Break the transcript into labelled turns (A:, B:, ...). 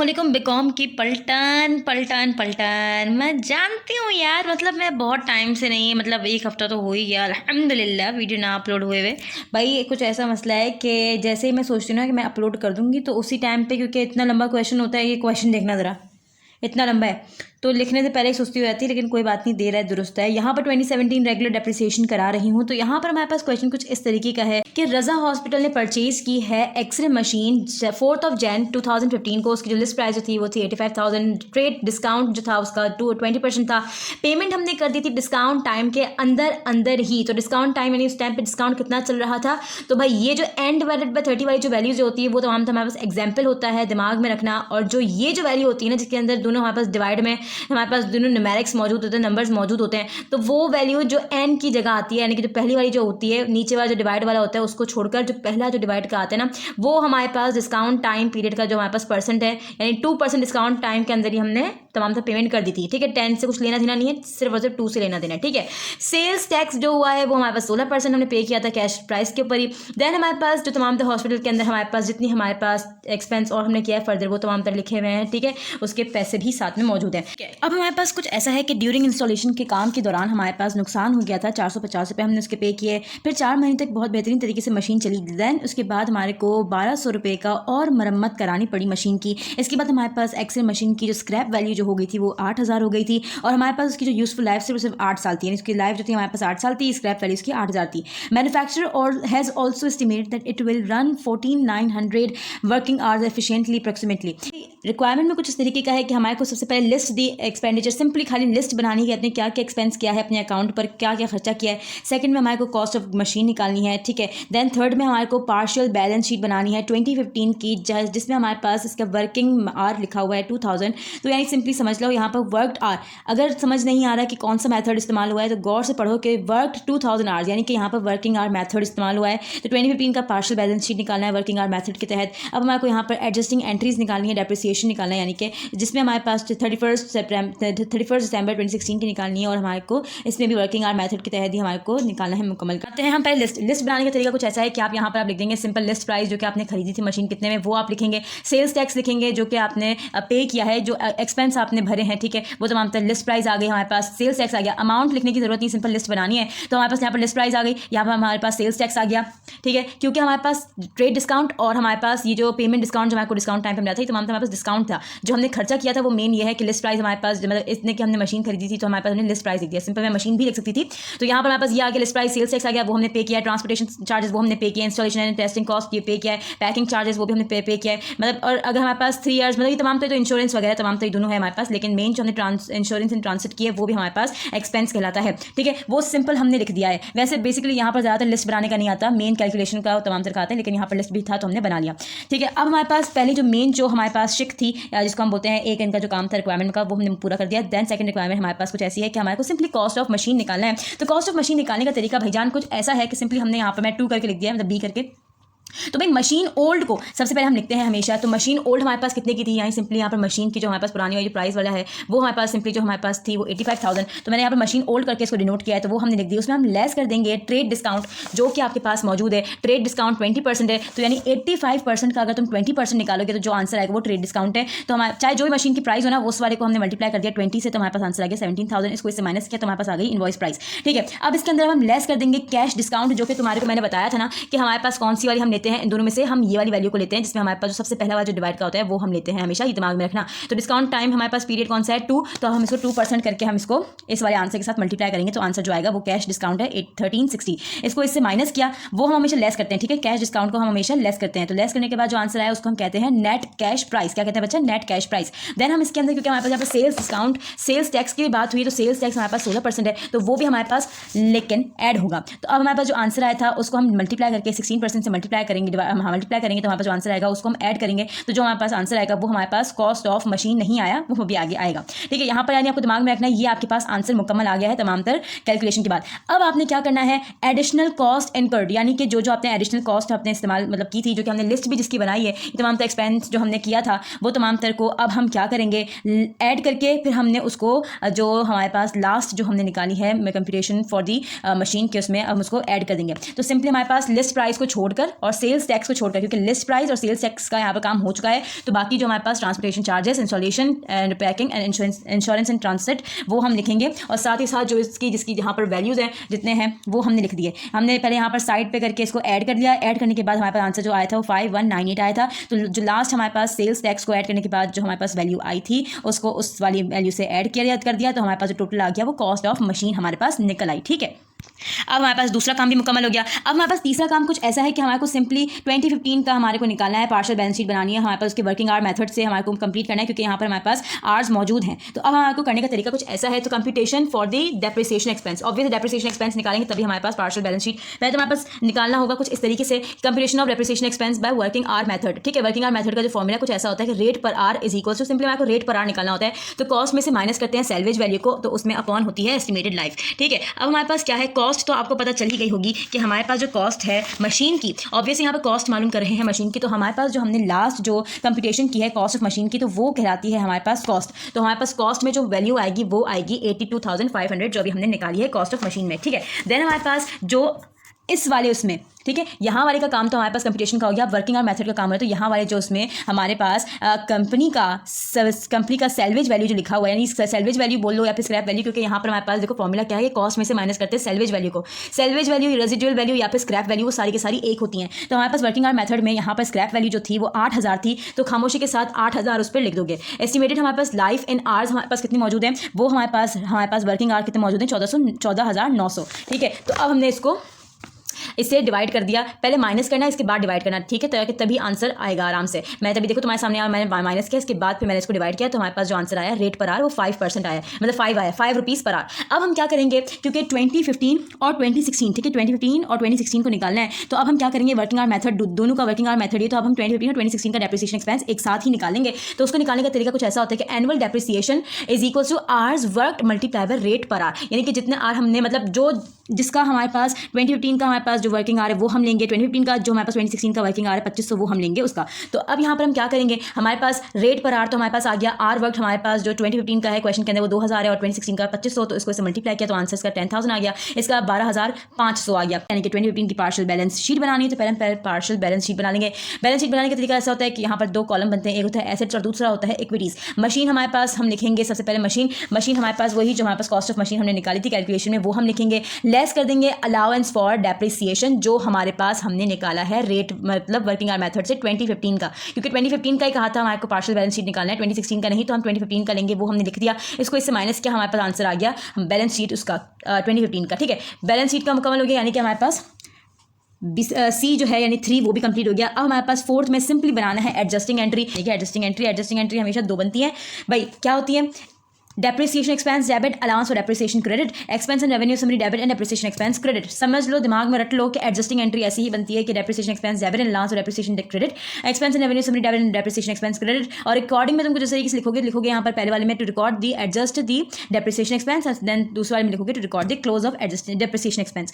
A: अस्सलामुअलैकुम बीकॉम की पलटन पलटन पलटन। मैं जानती हूँ यार, मतलब मैं बहुत टाइम से नहीं, मतलब एक हफ्ता तो हो ही गया अल्हम्दुलिल्लाह वीडियो ना अपलोड हुए हुए। भाई कुछ ऐसा मसला है कि जैसे ही मैं सोचती हूँ ना कि मैं अपलोड कर दूँगी तो उसी टाइम पे, क्योंकि इतना लंबा क्वेश्चन होता है, ये क्वेश्चन देखना ज़रा इतना लंबा है तो लिखने से पहले ही सुस्ती हो जाती है, लेकिन कोई बात नहीं, दे रहा है दुरुस्त है। यहाँ पर 2017 रेगुलर डेप्रिसिएशन करा रही हूँ। तो यहाँ पर हमारे पास क्वेश्चन कुछ इस तरीके का है कि रजा हॉस्पिटल ने परचेज की है एक्सरे मशीन 4 जैन 2015 को। उसकी जो लिस्ट प्राइस जो थी वो थी 85,000। ट्रेड डिस्काउंट जो था उसका 20% था। पेमेंट हमने कर दी थी डिस्काउंट टाइम के अंदर अंदर ही। तो डिस्काउंट टाइम यानी उस टाइम पे डिस्काउंट कितना चल रहा था, तो भाई ये जो एंड वैलिड बाय 30 वाली जो वैल्यू जो होती है वो तमाम हमारे पास एग्जाम्पल होता है, दिमाग में रखना। और जो ये जो वैल्यू होती है ना, जिसके अंदर दोनों हमारे पास डिवाइड में हमारे पास दोनों न्यूमेरिक्स मौजूद होते हैं, नंबर्स मौजूद होते हैं, तो वो वैल्यू जो एन की जगह आती है, यानी कि जो पहली वाली जो होती है, नीचे वाला जो डिवाइड वाला होता है उसको छोड़कर जो पहला जो डिवाइड का आता है ना, वो हमारे पास डिस्काउंट टाइम पीरियड का जो हमारे पास परसेंट है, यानी 2% डिस्काउंट टाइम के अंदर ही हमने तमाम से पेमेंट कर दी थी। ठीक है, 10 से कुछ लेना देना नहीं है, सिर्फ और सिर्फ 2 से लेना देना है। ठीक है, सेल्स टैक्स जो हुआ है वो हमारे पास 16% हमने पे किया था कैश प्राइस के ऊपर ही। देन हमारे पास जो तमाम हॉस्पिटल के अंदर हमारे पास जितनी हमारे पास एक्सपेंस और हमने किया है फर्दर वो तमाम तर लिखे हुए हैं। ठीक है, उसके पैसे भी साथ में मौजूद हैं। अब हमारे पास कुछ ऐसा है कि ड्यूरिंग इंस्टॉलेशन के काम के दौरान हमारे पास नुकसान हो गया था, 450 रुपये हमने उसके पे किए। फिर 4 महीने तक बहुत बेहतरीन तरीके से मशीन चली। दैन उसके बाद हमारे को 1200 रुपये का और मरम्मत करानी पड़ी मशीन की। इसके बाद हमारे पास एक्सरे मशीन की जो स्क्रैप वैल्यू जो हो गई थी वो 8000 हो गई थी, और हमारे पास उसकी जो यूजफुल लाइफ सिर्फ 8 साल थी, यानी उसकी लाइफ जो थी हमारे पास 8 साल थी, स्क्रैप वैल्यू उसकी 8000 थी। मैन्युफैक्चरर और has also estimated that it will run 14900 working hours efficiently approximately. Requirement में कुछ इस तरीके का है कि हमारे को सबसे पहले लिस्ट दी एक्सपेंडिचर, सिंपली खाली लिस्ट बनानी है, अपने क्या क्या एक्सपेंस किया है, अपने अकाउंट पर क्या क्या खर्चा किया है। सेकंड में हमारे को कॉस्ट ऑफ मशीन निकालनी है। ठीक है, देन थर्ड में हमारे को पार्शियल बैलेंस शीट बनानी है 2015 की, जिसमें हमारे पास इसका वर्किंग आवर लिखा हुआ है 2000। तो यानी सिंपली समझ लो यहाँ पर वर्कड आवर, अगर समझ नहीं आ रहा कि कौन सा मेथड इस्तेमाल हुआ है तो गौर से पढ़ो कि वर्कड 2000 आवर्स, यानी कि यहाँ पर वर्किंग आवर मेथड इस्तेमाल हुआ है। तो 2015 का पार्शियल बैलेंस शीट निकालना है वर्किंग आवर मेथड के तहत। अब हमारे को यहाँ पर एडजस्टिंग एंट्रीज निकालनी है, डेप्रिसिएशन निकालना है, यानी कि जिसमें हमारे पास 31 दिसंबर 2016 की निकालनी है, और हमारे को इसमें भी वर्किंग आवर मेथड के तहत ही हमारे को निकालना है मुकम्मल करते हैं। हम पहले लिस्ट बनाने का तरीका कुछ ऐसा है कि आप यहाँ पर आप लिख देंगे सिंपल लिस्ट प्राइस जो कि आपने खरीदी थी मशीन कितने में, वो आप लिखेंगे। सेल्स टैक्स लिखेंगे जो कि आपने पे किया है, जो एक्सपेंस आपने भरे हैं। ठीक है, वो तमाम तरह लिस्ट प्राइस आ गई हमारे पास, सेल्स टैक्स आ गया। अमाउंट लिखने की जरूरत नहीं, सिंपल लिस्ट बनानी है। तो हमारे पास यहाँ पर लिस्ट प्राइस आ गई, यहाँ पर हमारे पास सेल्स टैक्स आ गया। ठीक है, क्योंकि हमारे पास ट्रेड डिस्काउंट और हमारे पास ये जो पेमेंट डिस्काउंट जो हमारे को डिस्काउंट टाइम पे मिला था, तमाम हमारे पास डिस्काउंट था। जो हमने खर्चा किया था वो मेन ये है कि लिस्ट प्राइस हमारे पास, मतलब इतने की हमने मशीन खरीदी थी तो हमारे पास हमने लिस्ट प्राइस लिख दिया। सिंपल मैं मशीन भी लिख सकती थी। तो यहाँ पर हमारे पास ये आ गया लिस्ट प्राइस, सेल्स टैक्स आ गया, वो हमने पे किया है। ट्रांसपोर्टेशन चार्जेस वो हमने पे किया है, इंस्टॉलेशन एंड टेस्टिंग कॉस्ट ये पे किया है, पैकिंग चार्जेस वो भी हमने पे किया है। मतलब और अगर हमारे पास 3 ईयर्स, मतलब ये तमाम तो इंश्योरेंस वगैरह तमाम तो दोनों है हमारे पास, लेकिन मेन जो हमने इंश्योरेंस एंड ट्रांसफर किया है वो भी हमारे पास एक्सपेंस कहलाता है। ठीक है, वो सिंपल हमने लिख दिया है। वैसे बेसिकली यहाँ पर ज़्यादातर लिस्ट बनाने का नहीं आता, मेन कैलकुलेशन का तमाम तरह आता है, लेकिन यहाँ पर लिस्ट भी था तो हमने बना लिया। ठीक है, अब हमारे पास पहले जो मेन जो हमारे पास शिक थी, जिसको हम बोलते हैं एक इनका जो काम था रिक्वायरमेंट का, वो हमने पूरा कर दिया। देन सेकंड रिक्वायरमेंट हमारे पास कुछ ऐसी है कि हमारे को सिंपली कॉस्ट ऑफ मशीन निकालना है। तो कॉस्ट ऑफ मशीन निकालने का तरीका भाईजान कुछ ऐसा है कि सिंपली हमने यहाँ पर मैं 2 करके लिख दिया, मतलब बी करके। तो भाई मशीन ओल्ड को सबसे पहले हम लिखते हैं हमेशा। तो मशीन ओल्ड हमारे पास कितने की थी, यहाँ सिंपली यहाँ पर मशीन की जो हमारे पास पुरानी वाली जो प्राइस वाला है वो हमारे पास सिंपली जो हमारे पास थी वो 85,000। तो मैंने यहाँ पर मशीन ओल्ड करके इसको डिनोट किया है, तो वो हमने लिख दी। उसमें हम लेस कर देंगे ट्रेड डिस्काउंट जो कि आपके पास मौजूद है। ट्रेड डिस्काउंट 20% है, तो यानी 85% का अगर तुम 20% निकालोगे तो जो आंसर आएगा वो ट्रेड डिस्काउंट है। तो हमारे चाहे जो भी मशीन की प्राइस हो ना, उस वाले को हमने मल्टीप्लाई कर दिया 20 से, तो हमारे पास आंसर आ गया 17,000। इसको इससे माइनस किया तो हमारे पास आ गई इनवॉइस प्राइस। ठीक है, अब इसके अंदर हम लेस कर देंगे कैश डिस्काउंट, जो कि तुम्हारे को मैंने बताया था ना कि हमारे पास कौन सी वाली हम लेते हैं, इन दोनों में से हम ये वाली वैल्यू को लेते हैं, जिसमें हमारे पास जो सबसे पहला वाला जो डिवाइड का होता है वो हम लेते हैं, हमेशा ये दिमाग में रखना। तो डिस्काउंट टाइम हमारे पास पीरियड कौन सा है 2, तो हम इसको 2% करके हम इसको इस वाले आंसर के साथ मल्टीप्लाई करेंगे, तो आंसर जो आएगा वो कैश डिस्काउंट है 1360। इसको इससे माइनस किया, वो हम हमेशा लेस करते हैं। ठीक है, कैश डिस्काउंट को हम हमेशा लेस करते हैं। तो लेस करने के बाद जो आंसर आया उसको हम कहते हैं नेट कैश प्राइस। क्या कहते हैं बच्चा? Net cash price. देन हम इसके अंदर, क्योंकि हमारे पास यहाँ पर सेल्स डिस्काउंट सेल्स टैक्स की बात हुई, तो सेल्स टैक्स हमारे पास 16% है, तो वो भी हमारे पास लेकिन ऐड होगा। तो अब हमारे पास जो आंसर आया था उसको हम मल्टीप्लाई करके 16% से मल्टीप्लाई करेंगे, मल्टीप्लाई करेंगे, तो हमारे पास जो आंसर आएगा उसको हम ऐड करेंगे। तो जो हमारे पास आंसर आएगा वो हमारे पास कॉस्ट ऑफ मशीन नहीं आया, वो भी आगे आएगा। ठीक है, यहाँ पर यानी आपको दिमाग में रखना है ये आपके पास आंसर मुकम्मल आ गया है तमाम तर कैलकुलेशन के बाद। अब आपने क्या करना है, एडिशनल कॉस्ट इनकर्ड, यानी कि जो आपने एडिशनल कॉस्ट आपने इस्तेमाल मतलब की थी, जो कि हमने लिस्ट भी जिसकी बनाई है, तमाम तर एक्सपेंस जो हमने किया था वो तमाम तर को अब हम क्या करेंगे ऐड करके, फिर हमने उसको जो हमारे पास लास्ट जो हमने निकाली है कंप्यूटेशन फॉर दी मशीन के, उसमें अब उसको ऐड कर देंगे। तो सिंपली हमारे पास लिस्ट प्राइस को छोड़कर और सेल्स टैक्स को छोड़कर, क्योंकि लिस्ट प्राइस और सेल्स टैक्स का यहाँ पर काम हो चुका है, तो बाकी जो हमारे पास transportation charges, installation and packing and insurance and transport वो हम लिखेंगे, और साथ ही साथ जो जिसकी यहाँ पर वैल्यूज़ हैं जितने हैं वो हमने लिख दिए। हमने पहले यहाँ पर साइड पे करके इसको ऐड कर लिया। ऐड करने के बाद हमारे पास आंसर जो आया था वो 5198 आया था। तो जो लास्ट हमारे पास सेल्स टैक्स को ऐड करने के बाद जो हमारे पास वैल्यू आई थी उसको उस वाली वैल्यू से ऐड कर दिया, तो हमारे पास जो टोटल आ गया वो कॉस्ट ऑफ मशीन हमारे पास निकल आई। ठीक है, अब हमारे पास दूसरा काम भी मुकम्मल हो गया। अब हमारे पास तीसरा काम कुछ ऐसा है कि हमारे को सिंपली 2015 का हमारे को निकालना है, पार्शियल बैलेंस शीट बनानी है। हमारे पास उसके वर्किंग आवर मेथड से हमारे को कंप्लीट करना है, क्योंकि यहाँ पर हमारे पास आवर्स मौजूद हैं। तो अब हमारे को करने का तरीका कुछ ऐसा है। तो computation for the depreciation expense, obviously depreciation expense निकालेंगे तभी हमारे पास पार्शियल बैलेंस शीट। पहले तो हमारे पास निकालना होगा कुछ इस तरीके से, computation of depreciation expense by working hour method. ठीक है, वर्किंग आवर मेथड का जो फॉर्मूला कुछ ऐसा होता है कि रेट पर R is equal to, simply हमारे को रेट पर आर निकालना होता है। तो कॉस्ट में से माइनस करते हैं सैलवेज वैल्यू को, तो उसमें अपॉन होती है एस्टिमेटेड लाइफ। ठीक है, अब हमारे पास क्या है, कॉस्ट तो आपको पता चल ही गई होगी कि हमारे पास जो कॉस्ट है मशीन की, ऑब्वियसली यहाँ पर कॉस्ट मालूम कर रहे हैं मशीन की, तो हमारे पास जो हमने लास्ट जो कंप्यूटेशन की है कॉस्ट ऑफ मशीन की, तो वो कहलाती है हमारे पास कॉस्ट। तो हमारे पास कॉस्ट में जो वैल्यू आएगी वो आएगी 82,500, जो अभी हमने निकाली है कॉस्ट ऑफ मशीन में। ठीक है, देन हमारे पास जो इस वाले उसमें, ठीक है, यहाँ वाले का काम तो हमारे पास कंप्यूटेशन का हो गया, वर्किंग आवर मेथड का काम है। तो यहाँ वाले जो उसमें हमारे पास कंपनी का सेल्वेज वैल्यू जो लिखा हुआ है, यानी सेल्वेज वैल्यू बोल लो या फिर स्क्रैप वैल्यू, क्योंकि यहाँ पर हमारे पास देखो फॉर्मूला क्या है, कॉस्ट में से माइनस करते हैं सेल्वेज वैल्यू को। सेल्वेज वैल्यू, रेजिडुअल वैल्यू या फिर स्क्रैप वैल्यू, वो सारी की सारी एक होती हैं। तो हमारे पास वर्किंग आवर मेथड में यहाँ पर स्क्रैप वैल्यू जो थी वो 8000 थी, तो खामोशी के साथ 8000 उस पर लिख दोगे। एस्टिमेटेड हमारे पास लाइफ इन आवर्स हमारे पास कितनी मौजूद है, वो हमारे पास वर्किंग आवर कितने मौजूद हैं, 14,900। ठीक है, तो अब हमने इसको इसे डिवाइड कर दिया। पहले माइनस करना है, इसके बाद डिवाइड करना है। ठीक है, तो तभी आंसर आएगा आराम से। मैं तभी देखो तुम्हारे सामने मैंने माइनस किया, इसके बाद फिर मैंने इसको डिवाइड किया, तो हमारे पास जो आंसर आया रेट पर आर वो 5% आया, मतलब 5 आया, 5 रुपीज़ पर आर। अब हम क्या करेंगे, क्योंकि 2015 और 2016, ठीक है, 2015 और 2016 को निकालना है, तो अब हम क्या करेंगे, वर्किंग आवर मेथड, दोनों का वर्किंग आवर मेथड है, तो अब हम 2015 और 2016 का डेप्रिसिएशन एक्सपेंस एक साथ ही निकालेंगे। तो उसको निकालने का तरीका कुछ ऐसा होता है कि annual depreciation is equal two hours worked multiply by rate पर आर, यानी कि जितने आर हमने, मतलब जो जिसका हमारे पास 2015 का हमारे पास जो वर्किंग आवर है वो हम लेंगे, 2015 का जो हमारे पास 2016 का वर्किंग आवर है 2500, वो हम लेंगे उसका। तो अब यहाँ पर हम क्या करेंगे, हमारे पास रेट पर आर तो हमारे पास आ गया, आर वर्क हमारे पास जो 2015 का है क्वेश्चन के अंदर वो 2000 है और 2016 का 2500, तो इसको इसे मल्टीप्लाई किया तो आंसर इसका 10,000 आ गया, इसका 12,500 आ गया। यानी कि 2015 की पार्शियल बैलेंस शीट बनानी है, तो पहले पार्शियल बैलेंस शीट बना लेंगे। बैलेंस शीट बनाने का तरीका ऐसा होता है कि यहाँ पर दो कॉलम बनते हैं, एक होता है एसेट्स और दूसरा होता है इक्विटीज। मशीन हमारे पास हम लिखेंगे सबसे पहले मशीन हमारे पास वही जो हमारे पास कॉस्ट ऑफ मशीन हमने निकाली थी कैलकुलेशन में, वो हम लिखेंगे। लेस कर देंगे अलाउंस फॉर डेप्रिसिएशन, जो हमारे पास हमने निकाला है रेट, मतलब वर्किंग आवर मेथड से 2015 का, क्योंकि 2015 का ही कहा था हमारे को पार्शियल बैलेंस शीट निकालना है, 2016 का नहीं, तो हम 2015 का लेंगे, वो हमने लिख दिया। इसको इससे माइनस किया, हमारे पास आंसर आ गया बैलेंस शीट उसका 2015 का। ठीक है, बैलेंस शीट का मुकम्मल हो गया, यानी कि हमारे पास सी जो है यानी 3 वो भी कंप्लीट हो गया। अब हमारे पास फोर्थ में सिंपली बनाना है एडजस्टिंग एंट्री। ठीक है, एडजस्टिंग एंट्री हमेशा 2 बनती है भाई। क्या होती है, depreciation expense debit, allowance for depreciation credit, expense and revenue summary debit and depreciation expense credit. समझ लो, दिमाग में रट लो कि एडजस्टिंग एंट्री ऐसी ही बनती है कि depreciation expense debit and allowance for depreciation credit, expense and revenue summary debit and depreciation expense credit. और रिकॉर्डिंग में तुमको जिस तरीके से लिखोगे यहाँ पर पहले वाले में to record the adjust the depreciation expense, then दूसरे वाले में लिखोगे to record the close of adjust depreciation expense.